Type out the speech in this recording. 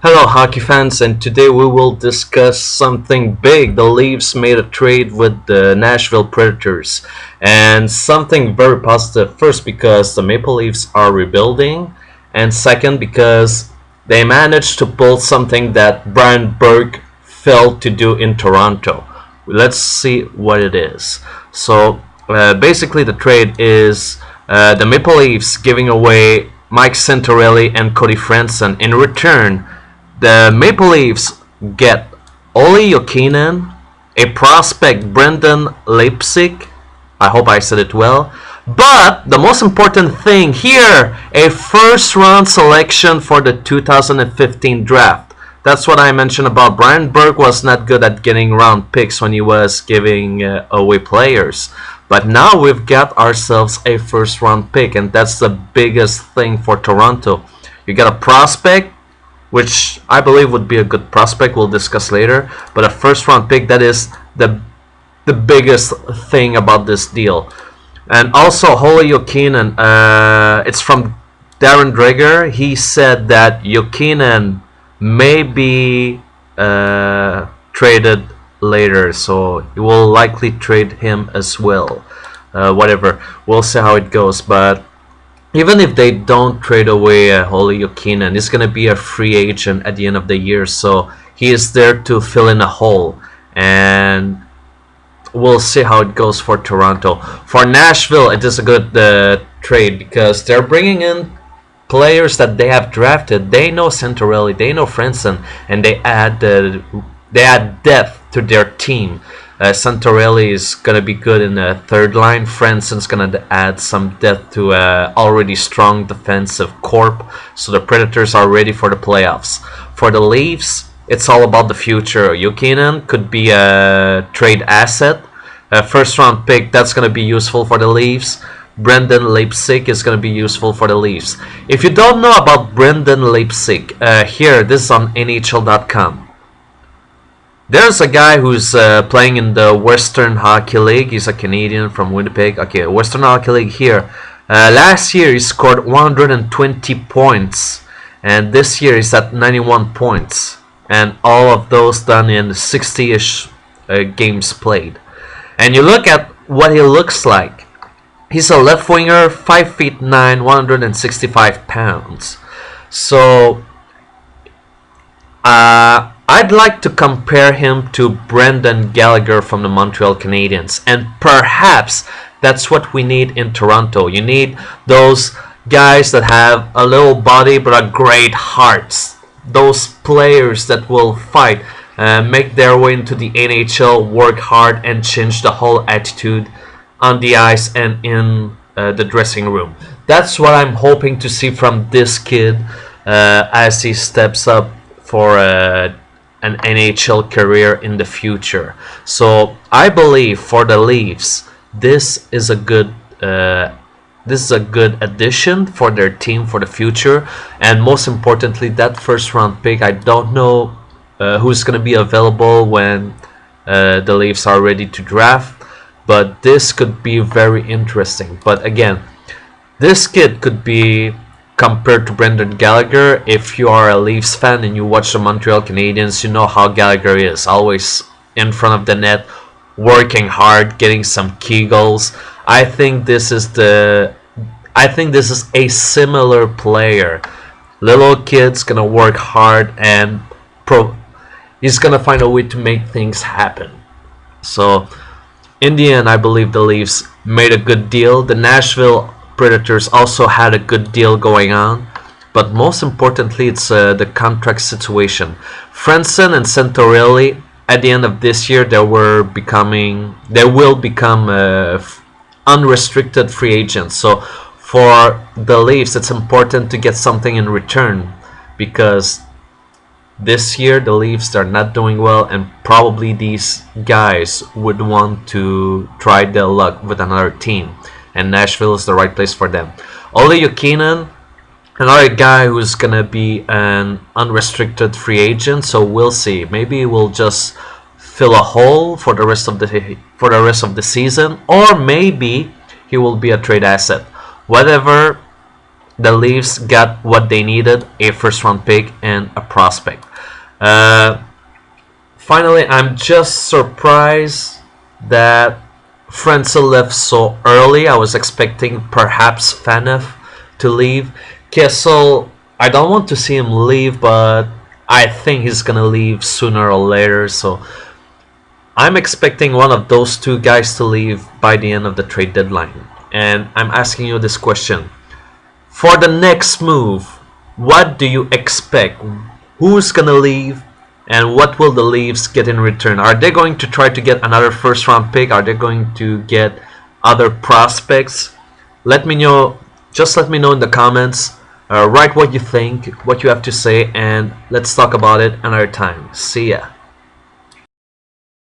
Hello, hockey fans, and today we will discuss something big. The Leafs made a trade with the Nashville Predators, and something very positive. First, because the Maple Leafs are rebuilding, and second, because they managed to pull something that Brian Burke failed to do in Toronto. Let's see what it is. Basically, the trade is the Maple Leafs giving away Mike Santorelli and Cody Franson. In return, the Maple Leafs get Olli Jokinen, a prospect Brendan Leipsic. I hope I said it well. But the most important thing here, a first round selection for the 2015 draft. That's what I mentioned about Brian Burke was not good at getting round picks when he was giving away players. But now we've got ourselves a first round pick, and that's the biggest thing for Toronto. You got a prospect, which I believe would be a good prospect. We'll discuss later. But a first round pick, that is the biggest thing about this deal. And also, Olli Jokinen, it's from Darren Dreger. He said that Jokinen may be traded later, so he will likely trade him as well. Whatever, we'll see how it goes. But even if they don't trade away Olli Jokinen, he's going to be a free agent at the end of the year, so he is there to fill in a hole. And we'll see how it goes for Toronto. For Nashville, it is a good trade because they're bringing in players that they have drafted. They know Santorelli, they know Franson, and they add depth to their team. Santorelli is gonna be good in the third line. Franson's gonna add some depth to a already strong defensive corp. So the Predators are ready for the playoffs. For the Leafs, it's all about the future. Jokinen could be a trade asset. A first round pick, that's gonna be useful for the Leafs. Brendan Leipsic is going to be useful for the Leafs. If you don't know about Brendan Leipsic, here, this is on NHL.com. There's a guy who's playing in the Western Hockey League. He's a Canadian from Winnipeg. Okay, Western Hockey League here. Last year he scored 120 points, and this year he's at 91 points, and all of those done in 60-ish games played. And you look at what he looks like. He's a left winger, 5'9", 165 pounds. So I'd like to compare him to Brendan Gallagher from the Montreal Canadiens, and perhaps that's what we need in Toronto. You need those guys that have a little body but a great hearts. Those players that will fight, make their way into the NHL, work hard, and change the whole attitude on the ice and in the dressing room. That's what I'm hoping to see from this kid as he steps up for an NHL career in the future. So I believe for the Leafs, this is a good addition for their team for the future. And most importantly, that first round pick, I don't know who's going to be available when the Leafs are ready to draft. But this could be very interesting. But again, this kid could be compared to Brendan Gallagher. If you are a Leafs fan and you watch the Montreal Canadiens, you know how Gallagher is. Always in front of the net, working hard, getting some key goals. I think this is a similar player. Little kid's gonna work hard and he's gonna find a way to make things happen. So in the end, I believe the Leafs made a good deal. The Nashville Predators also had a good deal going on. But most importantly, it's the contract situation. Franson and Santorelli, at the end of this year, they will become unrestricted free agents. So for the Leafs, it's important to get something in return, because this year the Leafs are not doing well, and probably these guys would want to try their luck with another team, and Nashville is the right place for them. Olli Jokinen, another guy who's gonna be an unrestricted free agent, so we'll see. Maybe we'll just fill a hole for the rest of the season, or maybe he will be a trade asset. Whatever, the Leafs got what they needed, a first round pick and a prospect. Finally, I'm just surprised that Franson left so early. I was expecting perhaps Fanev to leave. Kessel, I don't want to see him leave, but I think he's gonna leave sooner or later. So I'm expecting one of those two guys to leave by the end of the trade deadline. And I'm asking you this question. For the next move, what do you expect? Who's gonna leave? And what will the Leafs get in return? Are they going to try to get another first round pick? Are they going to get other prospects? Let me know. Just let me know in the comments. Write what you think, what you have to say, and let's talk about it another time. See ya.